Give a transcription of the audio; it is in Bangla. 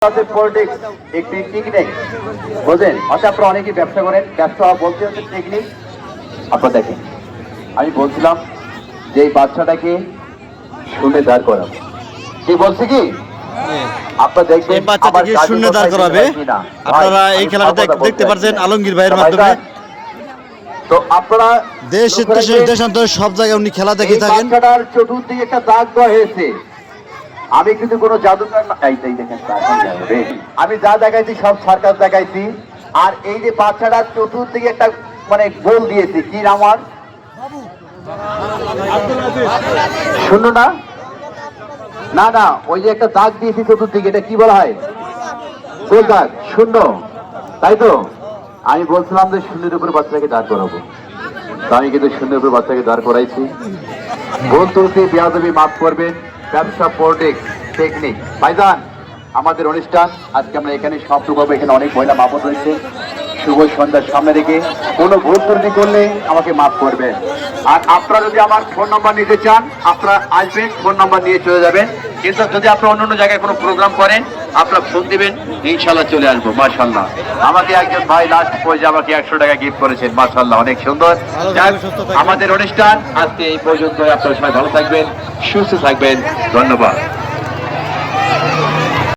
পলিটিক্স একটি টেকনিক বোঝেন। হয়তো আপনারা অনেকেই ব্যবসা করেন, ব্যবসা বলতে হচ্ছে টেকনিক। আপনারা দেখেন, আমি বলছিলাম যে এই বাচ্চাটাকে শুনে দাঁড় করাবো, কি বলছি কি আপনারা দেখবেন এই বাচ্চাটাকে শূন্য দাঁড় করাবে। আপনারা এই খেলাটা দেখতে পাচ্ছেন আলমগীর ভাইয়ের মাধ্যমে। তো আপনারা দেশান্তর সব জায়গায় উনি খেলা দেখে থাকেন। বাচ্চাটার চতুর্দিকে একটা দাগ দেওয়া হয়েছে। আমি কিন্তু কোনো জাদুকর না, আমি যা দেখাইছি সব সার্কাস দেখাইছি। আর এই যে বাচ্চাটার চতুর্দিকে একটা মানে গোল দিয়েছি, কি আমার শূন্য না না না ওই যে একটা দাগ দিয়েছি চতুর্দিকে, এটা কি বলা হয়? গোল দাগ, শূন্য, তাই তো? আমি বলছিলাম যে শূন্যের উপরে বাচ্চাকে দাঁড় করাবো, তো আমি কিন্তু শূন্যের উপরে বাচ্চাকে দাঁড় করাইছি। গোল তুলতে বেয়াদবি মাফ করবেন। ব্যবসা পলিটিক্স টেকনিক ভাইজান, আমাদের অনুষ্ঠান আজকে আমরা এখানে সমাপ্ত করবো। এখানে অনেক মহিলা মাপন রয়েছে। শুভ সন্ধ্যার সামনে রেখে কোনো ভুল ত্রুটি করলে আমাকে মাফ করবেন। আর আপনারা যদি আমার ফোন নাম্বার নিতে চান, আপনারা আসবেন, ফোন নাম্বার নিয়ে চলে যাবেন। কিন্তু যদি আপনারা অন্য জায়গায় কোনো প্রোগ্রাম করেন, আপনারা ফোন দিবেন, ইনশাল্লাহ চলে আসবো। মাশাল্লাহ, আমাকে একজন ভাই লাস্ট পয়সা আমাকে 100 টাকা গিফট করেছেন। মাশাল্লাহ, অনেক সুন্দর। আমাদের অনুষ্ঠান আজকে এই পর্যন্ত। আপনারা সবাই ভালো থাকবেন, সুস্থ থাকবেন। ধন্যবাদ।